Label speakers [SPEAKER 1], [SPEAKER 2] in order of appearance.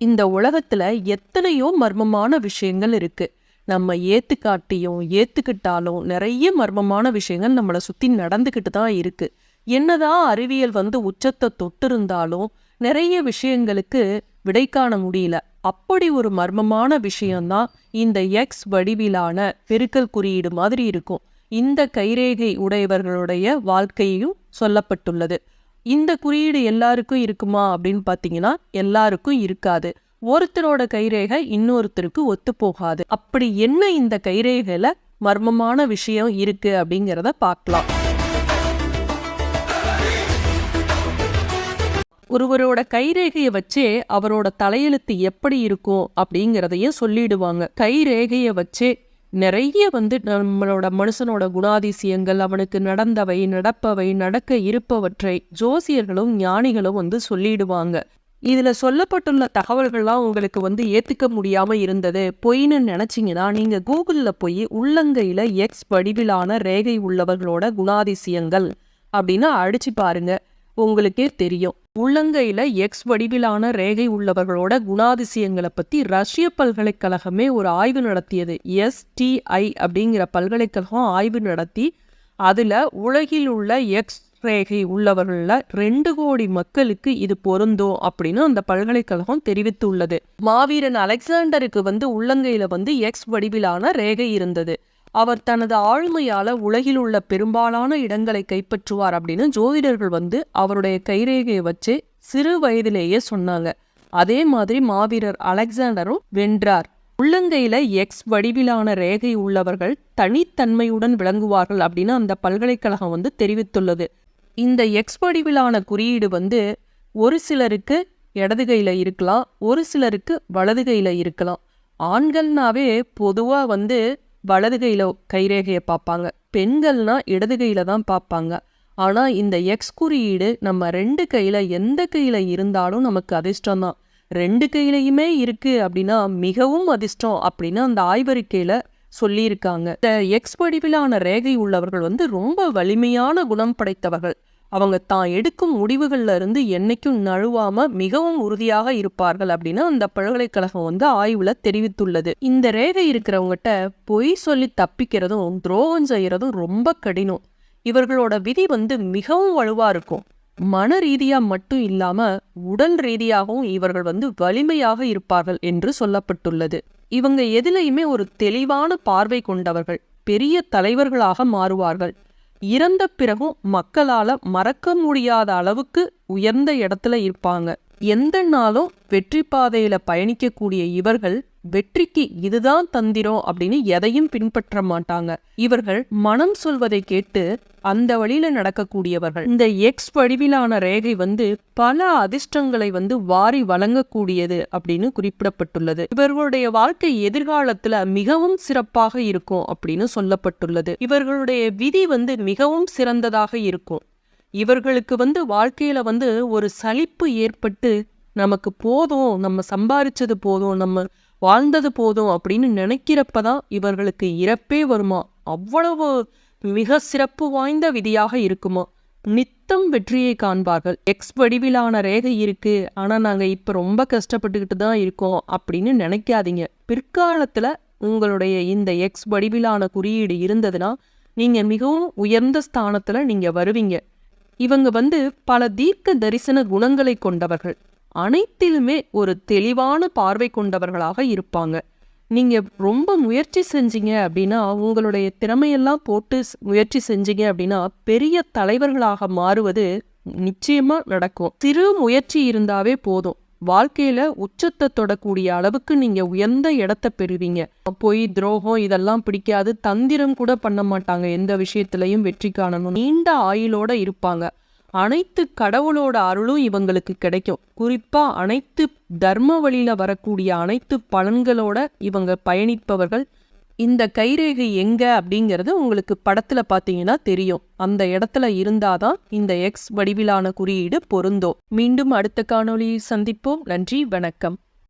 [SPEAKER 1] இந்த உலகத்துல எத்தனையோ மர்மமான விஷயங்கள் இருக்கு. நம்ம ஏத்துக்காட்டியும் ஏத்துக்கிட்டாலும் நிறைய மர்மமான விஷயங்கள் நம்மளை சுத்தி நடந்துக்கிட்டு தான் இருக்கு. என்னதான் அறிவியல் உச்சத்தை தொட்டிருந்தாலும் நிறைய விஷயங்களுக்கு விடை காண முடியல. அப்படி ஒரு மர்மமான விஷயம்தான் இந்த எக்ஸ் வடிவிலான பெருக்கல் குறியீடு மாதிரி இருக்கும். இந்த கைரேகை உடையவர்களுடைய வாழ்க்கையும் சொல்லப்பட்டுள்ளது. இந்த குறியீடு எல்லாருக்கும் இருக்குமா அப்படின்னு பார்த்தீங்கன்னா எல்லாருக்கும் இருக்காது. ஒருத்தரோட கைரேகை இன்னொருத்தருக்கு ஒத்து போகாது. அப்படி என்ன இந்த கைரேகையில மர்மமான விஷயம் இருக்கு அப்படிங்கிறத பார்க்கலாம். ஒருவரோட கைரேகையை வச்சே அவரோட தலையெழுத்து எப்படி இருக்கும் அப்படிங்கிறதையும் சொல்லிடுவாங்க. கைரேகையை வச்சே நிறைய நம்மளோட மனுஷனோட குணாதிசயங்கள், அவனுக்கு நடந்தவை, நடப்பவை, நடக்க இருப்பவற்றை ஜோசியர்களும் ஞானிகளும் சொல்லிடுவாங்க. இதுல சொல்லப்பட்டுள்ள தகவல்கள்லாம் உங்களுக்கு ஏத்துக்க முடியாம இருந்தது, பொய்ன்னு நினைச்சிங்கன்னா நீங்க கூகுள்ல போய் உள்ளங்கையில எக்ஸ் வடிவிலான ரேகை உள்ளவர்களோட குணாதிசயங்கள் அப்படின்னு அடிச்சு பாருங்க. உங்களுக்கே தெரியும். உள்ளங்கையில எக்ஸ் வடிவிலான ரேகை உள்ளவர்களோட குணாதிசயங்களை பத்தி ரஷ்ய பல்கலைக்கழகமே ஒரு ஆய்வு நடத்தியது. STI அப்படிங்கிற பல்கலைக்கழகம் ஆய்வு நடத்தி அதுல உலகில் உள்ள எக்ஸ் ரேகை உள்ளவர்கள 2 கோடி மக்களுக்கு இது பொருந்தும் அப்படின்னு அந்த பல்கலைக்கழகம் தெரிவித்துள்ளது. மாவீரன் அலெக்சாண்டருக்கு உள்ளங்கையில எக்ஸ் வடிவிலான ரேகை இருந்தது. அவர் தனது ஆளுமையால உலகில் உள்ள பெரும்பாலான இடங்களை கைப்பற்றுவார் அப்படின்னு ஜோதிடர்கள் அவருடைய கைரேகையை வச்சு சிறு வயதிலேயே சொன்னாங்க. அதே மாதிரி மாவீரர் அலெக்சாண்டரும் வென்றார். உள்ளங்கையில எக்ஸ் வடிவிலான ரேகை உள்ளவர்கள் தனித்தன்மையுடன் விளங்குவார்கள் அப்படின்னு அந்த பல்கலைக்கழகம் தெரிவித்துள்ளது. இந்த எக்ஸ் வடிவிலான குறியீடு ஒரு சிலருக்கு இடது கையில இருக்கலாம், ஒரு சிலருக்கு வலது கையில இருக்கலாம். ஆண்கள்னாவே பொதுவா வலது கையில கைரேகையை பார்ப்பாங்க, பெண்கள்னா இடது கையில தான் பார்ப்பாங்க. ஆனா இந்த எக்ஸ் குறியீடு நம்ம 2 கையில எந்த கையில இருந்தாலும் நமக்கு அதிர்ஷ்டம் தான். 2 கையிலையுமே இருக்கு அப்படின்னா மிகவும் அதிர்ஷ்டம் அப்படின்னு அந்த ஆய்வறிக்கையில சொல்லியிருக்காங்க. இந்த எக்ஸ் வடிவிலான ரேகை உள்ளவர்கள் ரொம்ப வலிமையான குணம் படைத்தவர்கள். அவங்க தான் எடுக்கும் முடிவுகள்ல இருந்து என்னைக்கும் நழுவாம மிகவும் உறுதியாக இருப்பார்கள் அப்படின்னு அந்த பல்கலைக்கழகம் ஆய்வுல தெரிவித்துள்ளது. இந்த ரேகை இருக்கிறவங்ககிட்ட பொய் சொல்லி தப்பிக்கிறதும் துரோகம் செய்யறதும் ரொம்ப கடினம். இவர்களோட விதி மிகவும் வலுவா இருக்கும். மன ரீதியா மட்டும் இல்லாம உடல் ரீதியாகவும் இவர்கள் வலிமையாக இருப்பார்கள் என்று சொல்லப்பட்டுள்ளது. இவங்க எதிலையுமே ஒரு தெளிவான பார்வை கொண்டவர்கள். பெரிய தலைவர்களாக மாறுவார்கள். இறந்த பிறகும் மக்களால மறக்க முடியாத அளவுக்கு உயர்ந்த இடத்துல இருப்பாங்க. எந்த நாளும் வெற்றி பாதையில பயணிக்கக்கூடிய இவர்கள் வெற்றிக்கு இதுதான் தந்திரம் அப்படின்னு எதையும் பின்பற்ற மாட்டாங்க. இவர்கள் மனம் சொல்வதை கேட்டு அந்த வழியில நடக்கக்கூடியவர்கள். இந்த எக்ஸ் வடிவிலான ரேகை பல அதிர்ஷ்டங்களை வாரி வழங்கக்கூடியது அப்படின்னு குறிப்பிடப்பட்டுள்ளது. இவர்களுடைய வாழ்க்கை எதிர்காலத்துல மிகவும் சிறப்பாக இருக்கும் அப்படின்னு சொல்லப்பட்டுள்ளது. இவர்களுடைய விதி மிகவும் சிறந்ததாக இருக்கும். இவர்களுக்கு வாழ்க்கையில ஒரு சலிப்பு ஏற்பட்டு நமக்கு போதும், நம்ம சம்பாரிச்சது போதும், நம்ம வாழ்ந்தது போதும் அப்படின்னு நினைக்கிறப்பதான் இவர்களுக்கு இறப்பே வருமா. அவ்வளவு மிக சிறப்பு வாய்ந்த விதியாக இருக்குமா. நித்தம் வெற்றியை காண்பார்கள். எக்ஸ் வடிவிலான ரேகை இருக்கு, ஆனா நாங்க இப்ப ரொம்ப கஷ்டப்பட்டுக்கிட்டு தான் இருக்கோம் அப்படின்னு நினைக்காதீங்க. பிற்காலத்துல உங்களுடைய இந்த எக்ஸ் வடிவிலான குறியீடு இருந்ததுன்னா நீங்க மிகவும் உயர்ந்த ஸ்தானத்துல நீங்க வருவீங்க. இவங்க பல தீர்க்க தரிசன குணங்களை கொண்டவர்கள். அனைத்திலுமே ஒரு தெளிவான பார்வை கொண்டவர்களாக இருப்பாங்க. நீங்க ரொம்ப முயற்சி செஞ்சீங்க அப்படின்னா, உங்களுடைய திறமையெல்லாம் போட்டு முயற்சி செஞ்சீங்க அப்படின்னா பெரிய தலைவர்களாக மாறுவது நிச்சயமா நடக்கும். சிறு முயற்சி இருந்தாவே போதும், வாழ்க்கையில உச்சத்தை தொடக்கூடிய அளவுக்கு நீங்க உயர்ந்த இடத்தை பெறுவீங்க. பொய், துரோகம் இதெல்லாம் பிடிக்காது. தந்திரம் கூட பண்ண மாட்டாங்க. எந்த விஷயத்திலையும் வெற்றி காணணும். நீண்ட ஆயுளோட இருப்பாங்க. அனைத்து கடவுளோட அருளும் இவங்களுக்கு கிடைக்கும். குறிப்பா அனைத்து தர்ம வழியில வரக்கூடிய அனைத்து பலன்களோட இவங்க பயணிப்பவர்கள். இந்த கைரேகை எங்க அப்படிங்கிறது உங்களுக்கு படத்துல பாத்தீங்கன்னா தெரியும். அந்த இடத்துல இருந்தாதான் இந்த எக்ஸ் வடிவிலான குறியீடு பொருந்தும். மீண்டும் அடுத்த காணொளியில் சந்திப்போம். நன்றி, வணக்கம்.